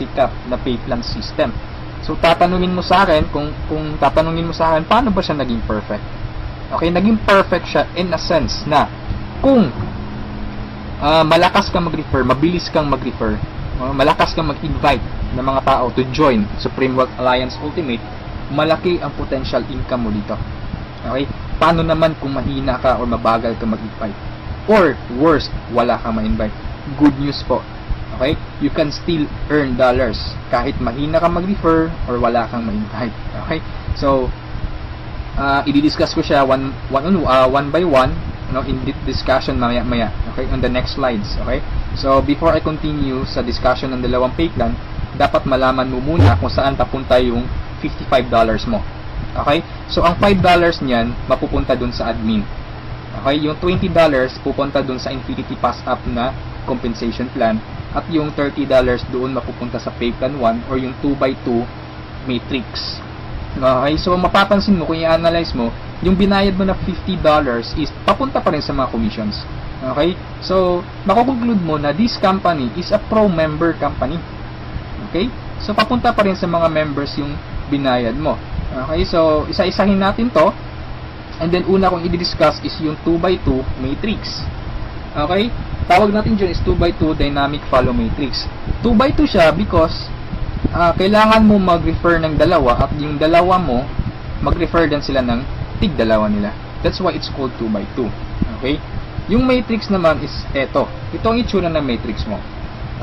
sikat na pay plan system. So tatanungin mo sa akin, kung tatanungin mo sa akin, paano ba siya naging perfect? Okay, naging perfect siya in a sense na kung malakas kang mag-refer, mabilis kang mag-refer, malakas kang mag-invite ng mga tao to join Supreme Wealth Alliance Ultimate, malaki ang potential income mo dito. Okay? Paano naman kung mahina ka or mabagal ka mag-invite? Or worst, wala kang ma-invite? Good news po. Okay? You can still earn dollars kahit mahina ka mag-refer or wala kang ma-invite. Okay? So, i-discuss ko siya one by one, in discussion maya-maya, okay, on the next slides. Okay, so before I continue sa discussion ng dalawang pay plan, dapat malaman mo muna kung saan papunta yung $55 mo. Okay, so ang $5 niyan mapupunta dun sa admin. Okay, yung $20 pupunta dun sa Infinity Pass Up na compensation plan, at yung $30 doon mapupunta sa pay plan 1 or yung 2x2 matrix. Okay, so mapapansin mo kung i-analyze mo, yung binayad mo na $50 is papunta pa rin sa mga commissions. Okay, so makukonclude mo na this company is a pro-member company. Okay, so papunta pa rin sa mga members yung binayad mo. Okay, so isa-isahin natin to, and then una kong i-discuss is yung 2x2 matrix. Okay, tawag natin dyan is 2x2 dynamic follow matrix. 2x2 siya because kailangan mo mag-refer ng dalawa, at yung dalawa mo mag-refer din sila ng tig-dalawa nila. That's why it's called 2x2. Okay? Yung matrix naman is eto. Ito ang itsura ng matrix mo.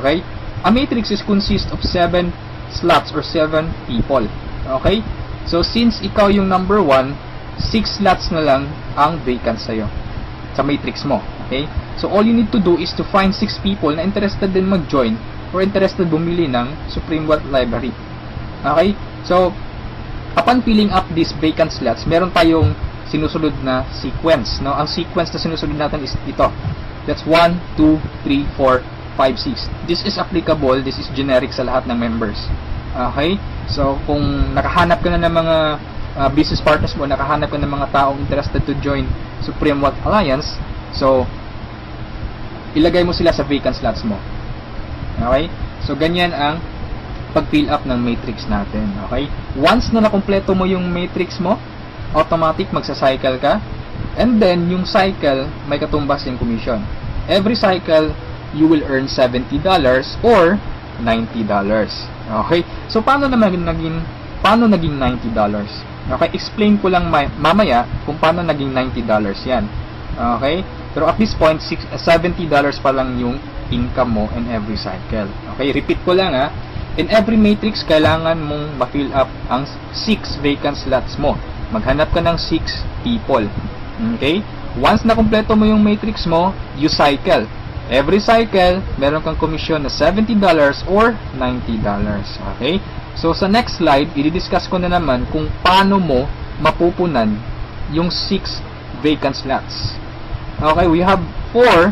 Okay? A matrix is consist of 7 slots or 7 people. Okay? So since ikaw yung number 1, 6 slots na lang ang vacant sa'yo sa matrix mo. Okay? So all you need to do is to find 6 people na interested din mag-join or interested bumili ng Supreme Wealth Library. Okay? So, upon filling up these vacant slots, meron tayong sinusunod na sequence. No? Ang sequence na sinusunod natin is ito. That's 1, 2, 3, 4, 5, 6. This is applicable, this is generic sa lahat ng members. Okay? So, kung nakahanap ka na ng mga business partners mo, nakahanap ka ng mga taong interested to join Supreme Wealth Alliance, so, ilagay mo sila sa vacant slots mo. Okay? So, ganyan ang pag-fill up ng matrix natin. Okay? Once na nakompleto mo yung matrix mo, automatic magsa-cycle ka. And then, yung cycle, may katumbas yung commission. Every cycle, you will earn $70 or $90. Okay? So, paano naging $90? Okay? Explain ko lang mamaya kung paano naging $90 yan. Okay? Pero at this point, $70 pa lang yung income mo in every cycle. Okay, repeat ko lang ha. In every matrix, kailangan mong ma-fill up ang 6 vacant slots mo. Maghanap ka ng 6 people. Okay? Once na kumpleto mo yung matrix mo, you cycle. Every cycle, meron kang commission na $70 or $90. Okay? So, sa next slide, i-discuss ko na naman kung paano mo mapupunan yung 6 vacant slots. Okay, we have 4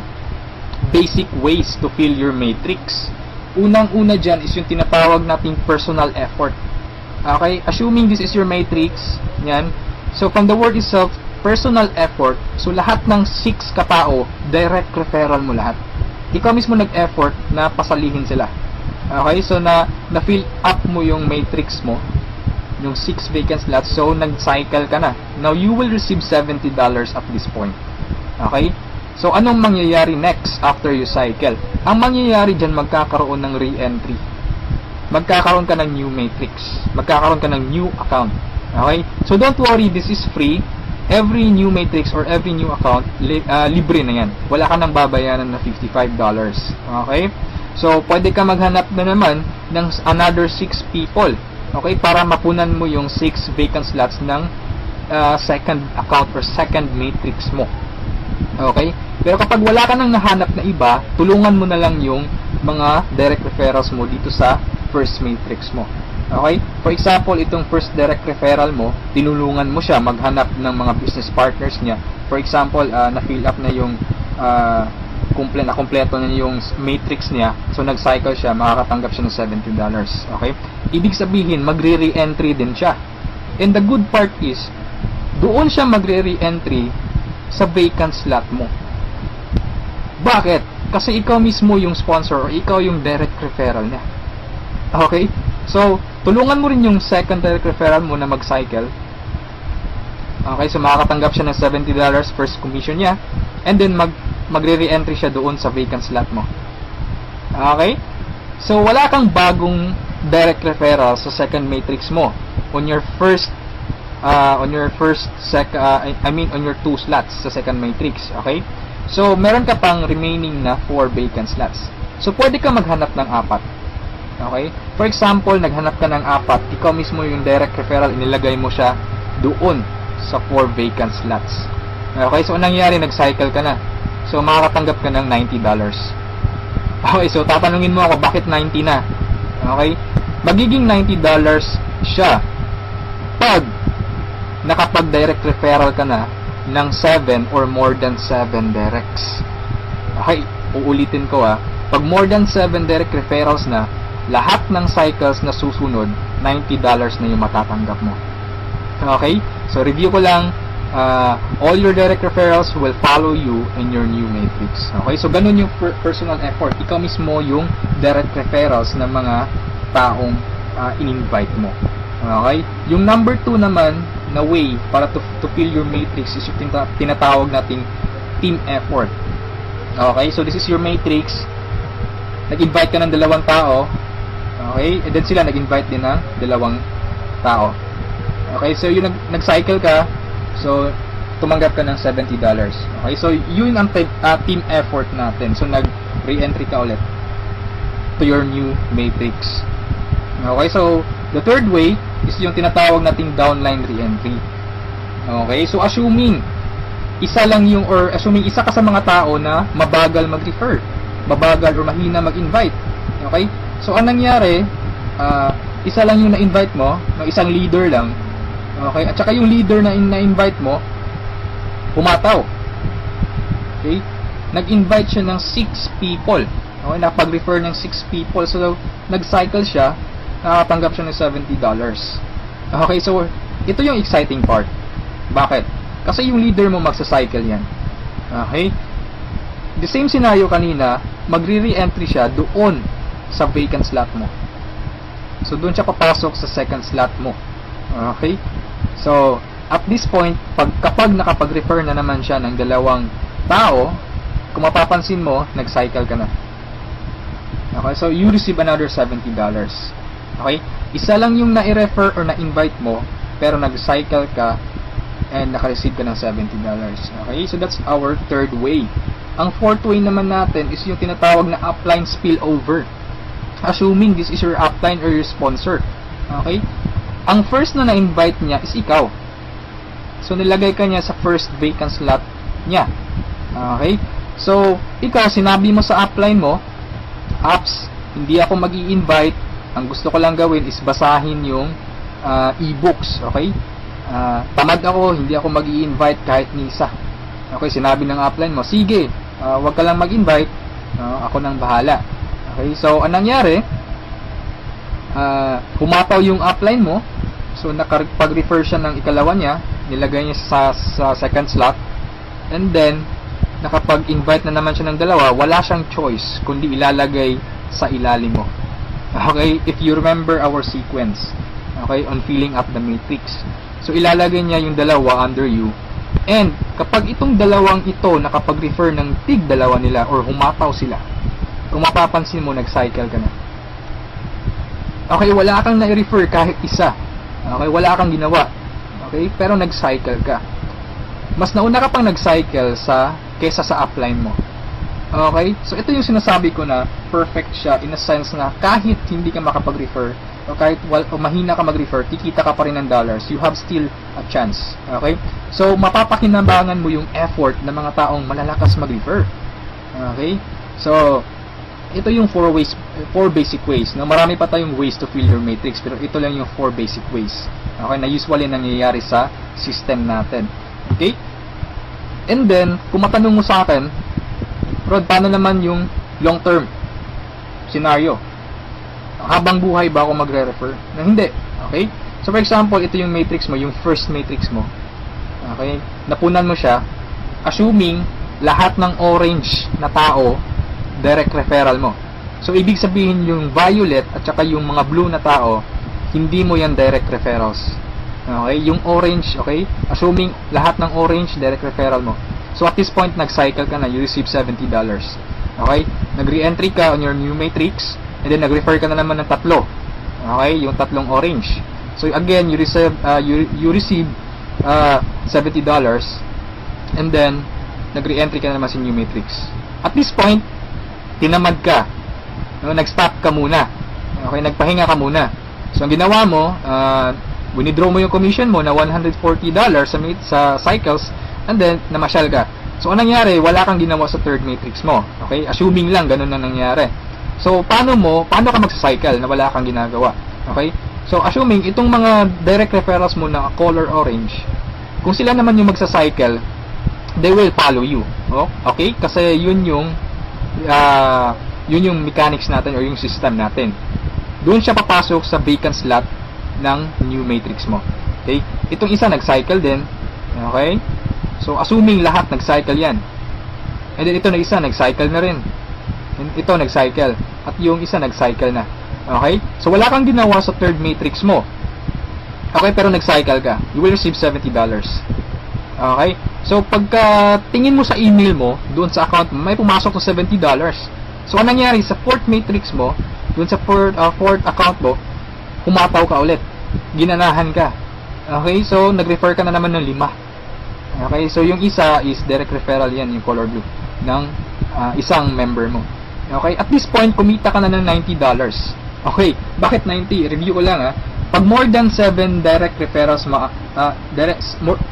basic ways to fill your matrix. Unang-una dyan is yung tinatawag nating personal effort. Okay, assuming this is your matrix, yan. So, from the word itself, personal effort, so lahat ng 6 katao, direct referral mo lahat. Ikaw mismo nag-effort na pasalihin sila. Okay, so na-fill up mo yung matrix mo, yung 6 vacant slots, so nag-cycle ka na. Now, you will receive $70 at this point. Okay? So, anong mangyayari next after you cycle? Ang mangyayari dyan, magkakaroon ng re-entry. Magkakaroon ka ng new matrix. Magkakaroon ka ng new account. Okay? So, don't worry, this is free. Every new matrix or every new account, libre na yan. Wala ka nang babayaran na $55. Okay? So, pwede ka maghanap na naman ng another 6 people. Okay? Para mapunan mo yung 6 vacant slots ng second account or second matrix mo. Okay? Pero kapag wala ka nang nahanap na iba, tulungan mo na lang yung mga direct referrals mo dito sa first matrix mo. Okay? For example, itong first direct referral mo, tinulungan mo siya maghanap ng mga business partners niya. For example, na-fill up na yung kompleto na yung matrix niya. So, nag-cycle siya, makakatanggap siya ng $70. Okay? Ibig sabihin, magre-re-entry din siya. And the good part is, doon siya magre-re-entry sa vacant slot mo. Bakit? Kasi ikaw mismo yung sponsor or ikaw yung direct referral niya. Okay? So, tulungan mo rin yung second direct referral mo na mag-cycle. Okay, so makakatanggap siya ng $70 first commission niya, and then magre-re-entry siya doon sa vacant slot mo. Okay? So, wala kang bagong direct referral sa second matrix mo on your on your 2 slots sa second matrix. Okay? So, meron ka pang remaining na 4 vacant slots. So, pwede ka maghanap ng 4. Okay? For example, naghanap ka ng 4, ikaw mismo yung direct referral, inilagay mo siya doon sa 4 vacant slots. Okay? So, anong nangyari? Nag-cycle ka na. So, makakatanggap ka ng $90. Okay? So, tatanungin mo ako, bakit 90 na? Okay? Magiging $90 siya pag nakapag-direct referral ka na ng 7 or more than 7 directs. Okay? Uulitin ko pag more than 7 direct referrals na, lahat ng cycles na susunod, $90 na yung matatanggap mo. Okay? So, review ko lang, all your direct referrals will follow you in your new matrix. Okay? So, ganun yung personal effort. Ikaw mismo yung direct referrals ng mga taong in-invite mo. Okay? Yung number 2 naman na way para to fill your matrix is yung tinatawag nating team effort. Okay? So, this is your matrix. Nag-invite ka ng 2 tao. Okay? And then sila nag-invite din ng 2 tao. Okay? So, yung nag-cycle ka, so, tumanggap ka ng $70. Okay? So, yun ang team effort natin. So, nag-re-entry ka ulit to your new matrix. Okay? So, the third way is yung tinatawag nating downline re-entry. Okay? So, assuming isa ka sa mga tao na mabagal mag-refer, mabagal or mahina mag-invite. Okay? So, anong nangyari, isa lang yung na-invite mo, ng isang leader lang. Okay? At saka yung leader na na-invite mo, pumataw. Okay? Nag-invite siya ng 6 people. Okay? Napag-refer ng 6 people. So, nag-cycle siya, nakatanggap siya ng $70. Okay? So, ito yung exciting part. Bakit? Kasi yung leader mo magsa-cycle yan. Okay? The same scenario kanina, magre-re-entry siya doon sa vacant slot mo. So, doon siya papasok sa second slot mo. Okay? So, at this point, kapag nakapag-refer na naman siya ng 2 tao, kung mapapansin mo, nag-cycle ka na. Okay? So, you receive another $70. Okay? Isa lang yung na-refer or na-invite mo, pero nag-cycle ka and naka-receive ka ng $70. Okay? So, that's our third way. Ang fourth way naman natin is yung tinatawag na upline spillover. Assuming this is your upline or your sponsor. Okay? Ang first na na-invite niya is ikaw. So, nilagay ka niya sa first vacant slot niya. Okay? So, ikaw, sinabi mo sa upline mo, apps, hindi ako mag-i-invite. Ang gusto ko lang gawin is basahin yung e-books. Okay? Tamad ako, hindi ako mag-i-invite kahit ni isa. Okay? Sinabi ng upline mo, sige, wag ka lang mag-invite. Ako nang bahala. Okay, so anong nangyari? Pumataw yung upline mo. So nakapag-refer siya ng ikalawa niya, nilagay niya sa second slot, and then nakapag-invite na naman siya ng 2, wala siyang choice kundi ilalagay sa ilalim mo. Okay, if you remember our sequence, okay, on filling up the matrix. So ilalagay niya yung 2 under you. And kapag itong 2 ito nakapag-refer ng tig 2 nila or humataw sila, kung mapapansin mo, nag-cycle ka na. Okay, wala kang na-refer kahit isa. Okay, wala kang ginawa. Okay, pero nag-cycle ka. Mas nauna ka pang nag-cycle kesa sa upline mo. Okay, so ito yung sinasabi ko na perfect siya in a sense na kahit hindi ka makapag-refer o kahit mahina ka mag-refer, kikita ka pa rin ng dollars. You have still a chance. Okay, so mapapakinabangan mo yung effort ng mga taong malalakas mag-refer. Okay, so ito yung 4 basic ways. No? Marami pa tayong ways to fill your matrix, pero ito lang yung 4 basic ways. Okay, na usually nangyayari sa system natin. Okay? And then, kung matanong mo sa akin, Rod, paano naman yung long-term scenario? Habang buhay ba ako magre-refer? Na hindi. Okay? So, for example, ito yung matrix mo, yung first matrix mo. Okay? Napunan mo siya, assuming lahat ng orange na tao direct referral mo. So, ibig sabihin yung violet at saka yung mga blue na tao, hindi mo yan direct referrals. Okay? Yung orange, okay? Assuming lahat ng orange, direct referral mo. So, at this point, nag-cycle ka na, you receive $70. Okay? Nag-re-entry ka on your new matrix, and then nag-refer ka na naman ng tatlo. Okay? Yung tatlong orange. So, again, you receive $70, and then, nag-re-entry ka na naman sa new matrix. At this point, tinamad ka. No, nag-stop ka muna. Okay, nagpahinga ka muna. So, ang ginawa mo, winidraw mo yung commission mo na $140 sa cycles, and then, namasyal ka. So, anong nangyari? Wala kang ginawa sa third matrix mo. Okay? Assuming lang, ganun na nangyari. So, paano ka magsa-cycle na wala kang ginagawa? Okay? So, assuming, itong mga direct referrals mo na color orange, kung sila naman yung magsa-cycle, they will follow you. Oh? Okay? Kasi yun yung mechanics natin or yung system natin. Doon siya papasok sa vacant slot ng new matrix mo. Okay? Itong isa nag-cycle din. Okay? So, assuming lahat nag-cycle yan. And then ito na isa nag-cycle na rin. And ito nag-cycle. At yung isa nag-cycle na. Okay? So, wala kang ginawa sa third matrix mo. Okay? Pero nag-cycle ka. You will receive $70. Okay? So, pagka tingin mo sa email mo, doon sa account mo, may pumasok na $70. So, anong nangyari sa fourth matrix mo, doon sa fourth account mo, humataw ka ulit. Ginanahan ka. Okay? So, nag-refer ka na naman ng 5. Okay? So, yung isa is direct referral yan, yung color blue, ng isang member mo. Okay? At this point, kumita ka na ng $90. Okay? Bakit 90? Review ko lang Pag more than 7 direct referrals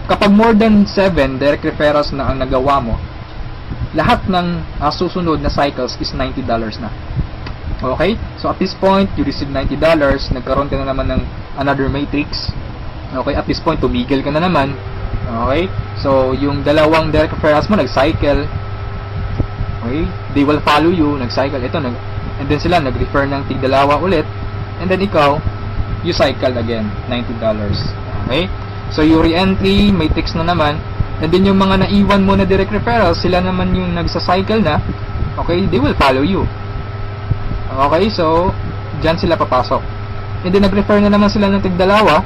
kapag more than 7 direct referrals na ang nagawa mo, lahat ng susunod na cycles is $90 na. Okay? So at this point, you receive $90, nagkaroon ka na naman ng another matrix. Okay? At this point, tumigil ka na naman. Okay? So yung dalawang direct referrals mo nag-cycle. Okay? They will follow you, nag-cycle. And then sila nag-refer ng tig-dalawa ulit. And then ikaw, you cycle again, $90. Okay? So, yung re-entry, matrix na naman. And then, yung mga naiwan mo na direct referrals, sila naman yung nagsa-cycle na. Okay? They will follow you. Okay? So, dyan sila papasok. And then, nag-refer na naman sila ng tig-dalawa.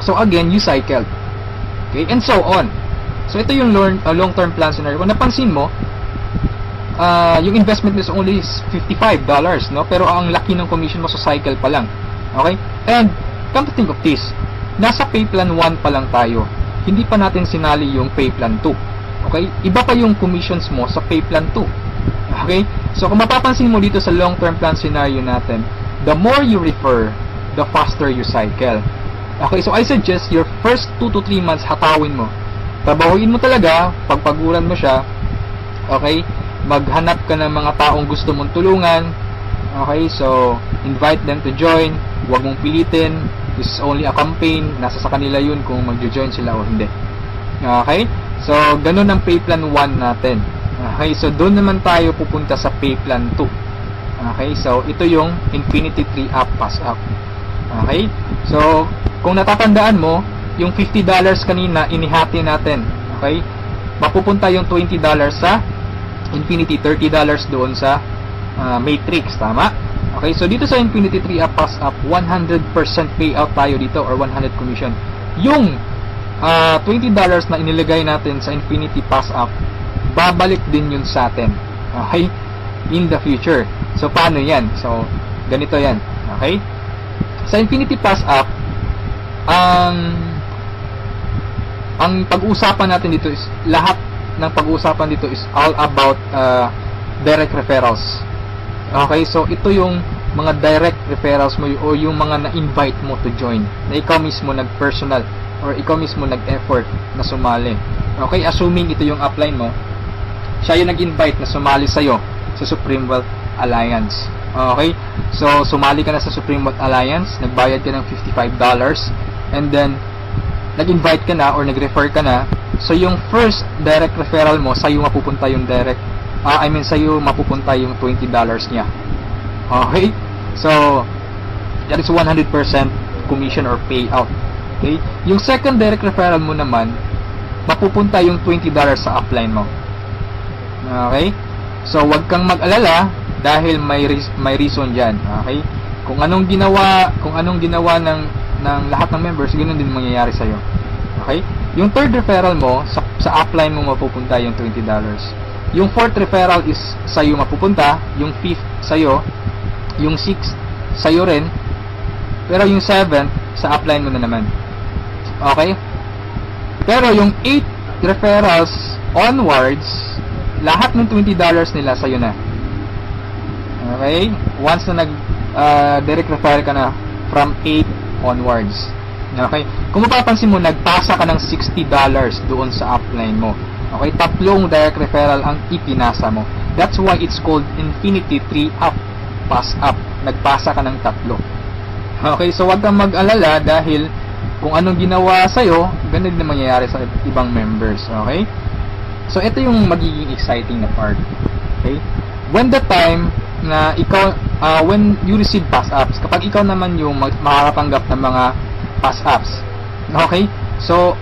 So, again, you cycled. Okay? And so on. So, ito yung long-term plan scenario. Kung napansin mo, yung investment is only $55, no? Pero ang laki ng commission mo sa cycle pa lang. Okay? And, come to think of this, nasa pay plan 1 pa lang tayo. Hindi pa natin sinali yung pay plan 2. Okay? Iba pa yung commissions mo sa pay plan 2. Okay? So, kung mapapansin mo dito sa long-term plan scenario natin, the more you refer, the faster you cycle. Okay? So, I suggest your first 2 to 3 months, hatawin mo. Trabahuin mo talaga, pagpaguran mo siya. Okay? Maghanap ka ng mga taong gusto mong tulungan. Okay, so invite them to join. Huwag mong pilitin. This is only a campaign. Nasa sa kanila yun kung magjo-join sila o hindi. Okay, so ganun ang pay plan 1 natin. Okay, so doon naman tayo pupunta sa pay plan 2. Okay, so ito yung Infinity 3 Up Pass Up. Okay, so kung natatandaan mo, yung $50 kanina inihati natin. Okay, mapupunta yung $20 sa Infinity, $30 doon sa matrix, tama? Okay, so dito sa Infinity 3 Up Pass Up, 100% payout tayo dito or 100 commission. Yung $20 na inilagay natin sa Infinity Pass Up, babalik din yun sa atin. Okay? In the future. So, paano yan? So, ganito yan. Okay? Sa Infinity Pass Up, ang pag-uusapan natin dito is lahat ng pag-uusapan dito is all about direct referrals. Okay, so ito yung mga direct referrals mo o yung mga na-invite mo to join, na ikaw mismo nag-personal or ikaw mismo nag-effort na sumali. Okay, assuming ito yung upline mo, siya yung nag-invite na sumali sa'yo sa Supreme Wealth Alliance. Okay, so sumali ka na sa Supreme Wealth Alliance, nagbayad ka ng $55, and then nag-invite ka na or nag-refer ka na. So, yung first direct referral mo, sa'yo mapupunta yung sa'yo mapupunta yung $20 niya. Okay? So, that is 100% commission or payout. Okay? Yung second direct referral mo naman, mapupunta yung $20 sa upline mo. Okay? So, wag kang mag-alala dahil may reason diyan. Okay? Kung anong ginawa ng lahat ng members, ganoon din mangyayari sa iyo. Okay? Yung third referral mo sa upline mo mapupunta yung $20. Yung fourth referral is sa iyo mapupunta, yung fifth sa iyo, yung sixth sa iyo rin, pero yung seventh sa upline mo na naman. Okay? Pero yung 8 referrals onwards, lahat ng $20 nila sa'yo na. Okay? Once na direct referral ka na from 8 onwards. Okay? Kung mapapansin mo, nagpasa ka ng $60 doon sa upline mo. Okay? 3 direct referral ang ipinasa mo. That's why it's called Infinity 3 up. Pass up. Nagpasa ka ng 3. Okay? So, wag kang mag-alala dahil kung anong ginawa sa'yo, ganun din mangyayari sa ibang members. Okay? So, ito yung magiging exciting na part. Okay? When the time na ikaw, when you receive pass-ups, kapag ikaw naman yung makakatanggap ng mga pass-ups. Okay? So,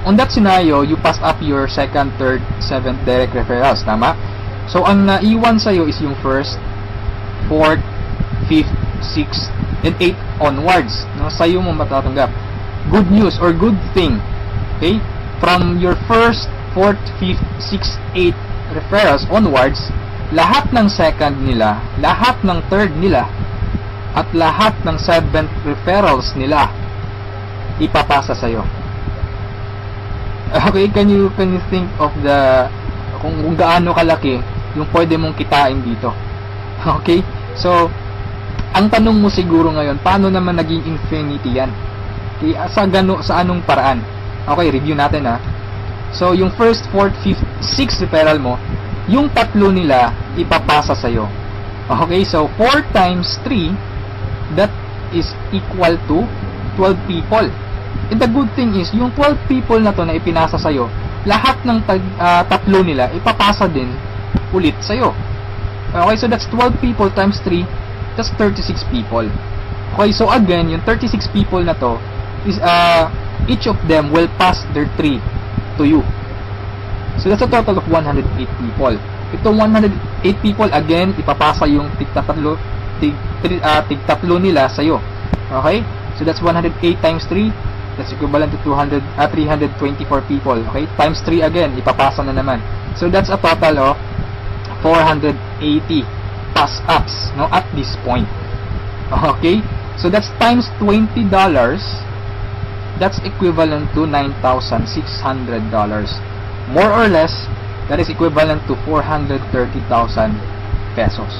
on that scenario, you pass up your second, third, seventh direct referrals. Tama? So, ang naiwan sa'yo is yung first, fourth, fifth, sixth, and eighth onwards. No? Sa'yo mo matatanggap. Good news or good thing. Okay? From your first, 4th, 5th, 6th, 8th referrals onwards, lahat ng second nila, lahat ng third nila, at lahat ng 7th referrals nila, ipapasa sa'yo. Okay, can you think of kung gaano kalaki yung pwede mong kitain dito? Okay? So, ang tanong mo siguro ngayon, paano naman naging infinity yan? Okay, sa anong paraan? Okay, review natin ha. So, yung first, fourth, fifth, sixth referral mo, yung 3 nila, ipapasa sa'yo. Okay, so 4 times 3, that is equal to 12 people. And the good thing is, yung 12 people na to na ipinasa sa'yo, lahat ng 3 nila, ipapasa din ulit sa'yo. Okay, so that's 12 people times 3, that's 36 people. Okay, so again, yung 36 people na to, is each of them will pass their 3 to you. So that's a total of 108 people. Itong 108 people, again, ipapasa yung tig-3 nila sa'yo. Okay? So that's 108 times 3. That's equivalent to 324 people. Okay? Times 3 again, ipapasa na naman. So that's a total of 480 pass-ups, no, at this point. Okay? So that's times $20. That's equivalent to $9,600. More or less, that is equivalent to 430,000 pesos.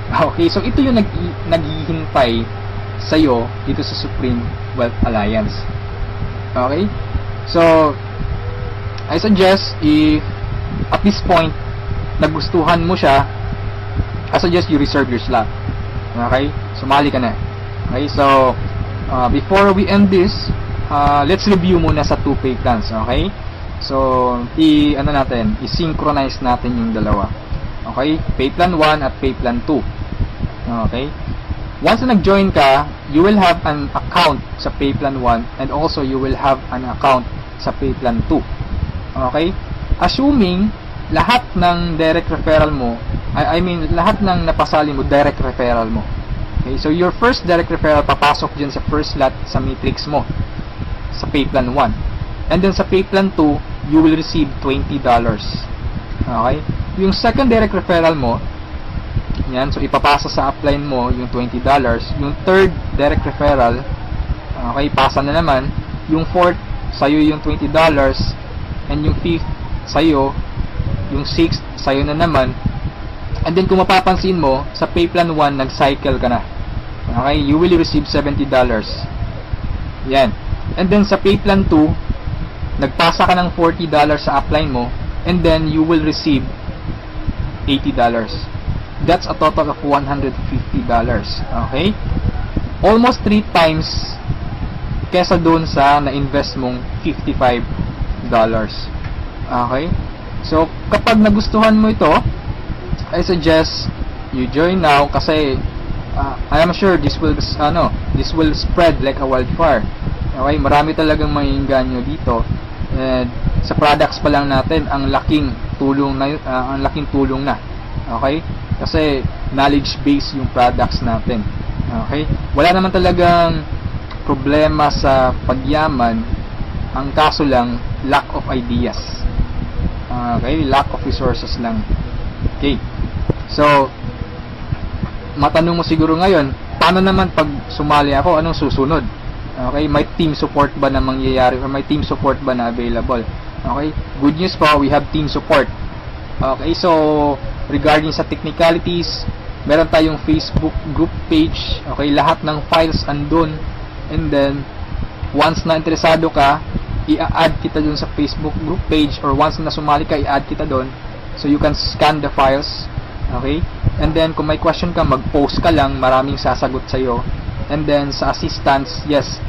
Okay, so ito yung naghihintay sa'yo dito sa Supreme Wealth Alliance. Okay? So, I suggest if at this point nagustuhan mo siya, I suggest you reserve your slot. Okay? Sumali ka na. Okay, so before we end this, let's review muna sa 2 pay plans. Okay? So, i-synchronize natin yung dalawa. Okay? Pay plan 1 at pay plan 2. Okay? Once na nag-join ka, you will have an account sa pay plan 1 and also you will have an account sa pay plan 2. Okay? Assuming lahat ng direct referral mo, lahat ng napasali mo, direct referral mo. Okay? So, your first direct referral papasok dyan sa first lot sa matrix mo sa pay plan 1. And then sa pay plan 2, you will receive $20. Okay? Yung second direct referral mo, yan, so ipapasa sa upline mo yung $20. Yung third direct referral, okay, pasa na naman. Yung fourth, sa'yo yung $20. And yung fifth, sa'yo. Yung sixth, sa'yo na naman. And then kung mapapansin mo, sa pay plan 1, nag-cycle ka na. Okay? You will receive $70. Yan. And then sa pay plan 2, nagpasa ka ng $40 sa upline mo, and then you will receive $80. That's a total of $150. Okay? Almost 3 times kesa doon sa na-invest mong $55. Okay? So, kapag nagustuhan mo ito, I suggest you join now kasi I am sure this will spread like a wildfire. Okay? Marami talagang maiinganyo dito. And sa products pa lang natin ang laking tulong na Okay? Kasi knowledge base yung products natin. Okay? Wala naman talagang problema sa pagyaman. Ang kaso lang, lack of ideas. Okay? Lack of resources lang. Okay? So, matanong mo siguro ngayon, paano naman pag sumali ako, anong susunod? Okay? May team support ba na mangyayari or may team support ba na available? Okay? Good news po, we have team support. Okay? So, regarding sa technicalities, meron tayong Facebook group page. Okay? Lahat ng files andun. And then, once na interesado ka, i-add kita dun sa Facebook group page, or once na sumali ka, i-add kita dun. So, you can scan the files. Okay? And then, kung may question ka, mag-post ka lang. Maraming sasagot sa'yo. And then, sa assistance, yes,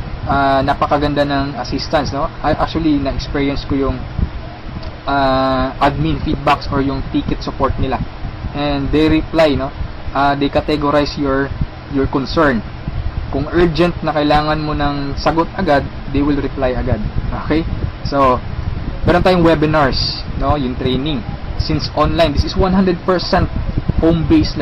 napakaganda ng assistance, no? Actually, na-experience ko yung admin feedbacks or yung ticket support nila. And they reply, no? They categorize your concern. Kung urgent na kailangan mo ng sagot agad, they will reply agad. Okay? So, meron tayong webinars, no? Yung training. Since online, this is 100% home-based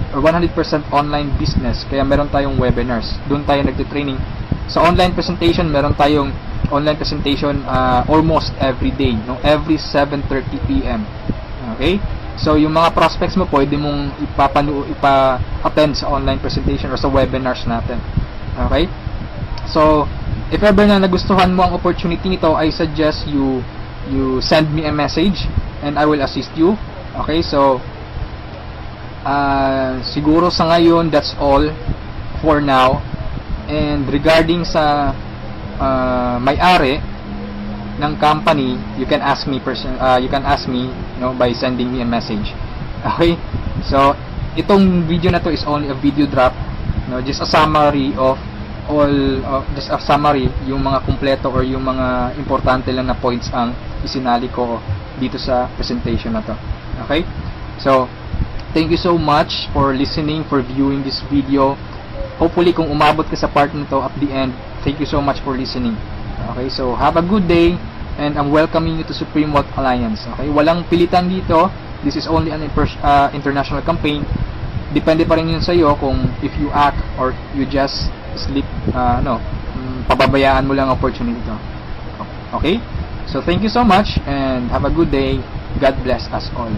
or 100% online business. Kaya meron tayong webinars. Doon tayo nagte-training. Sa online presentation, meron tayong online presentation almost every day, no? Every 7:30 PM. Okay? So, yung mga prospects mo, pwede mong ipa-attend sa online presentation or sa webinars natin. Okay? So, if ever na nagustuhan mo ang opportunity nito, I suggest you send me a message and I will assist you. Okay? So, siguro sa ngayon, that's all for now. And regarding sa may-ari ng company, you can ask me by sending me a message. Okay? So, itong video na to is only a video drop, no? Just a summary of yung mga kumpleto or yung mga importante lang na points ang isinali ko dito sa presentation na to. Okay? So, thank you so much for listening, for viewing this video. Hopefully, kung umabot ka sa part nito at the end, thank you so much for listening. Okay, so have a good day, and I'm welcoming you to Supreme Wealth Alliance. Okay, walang pilitan dito. This is only an international campaign. Depende pa rin yun sa iyo kung if you act or you just sleep, pababayaan mo lang ang opportunity to. Okay, so thank you so much and have a good day. God bless us all.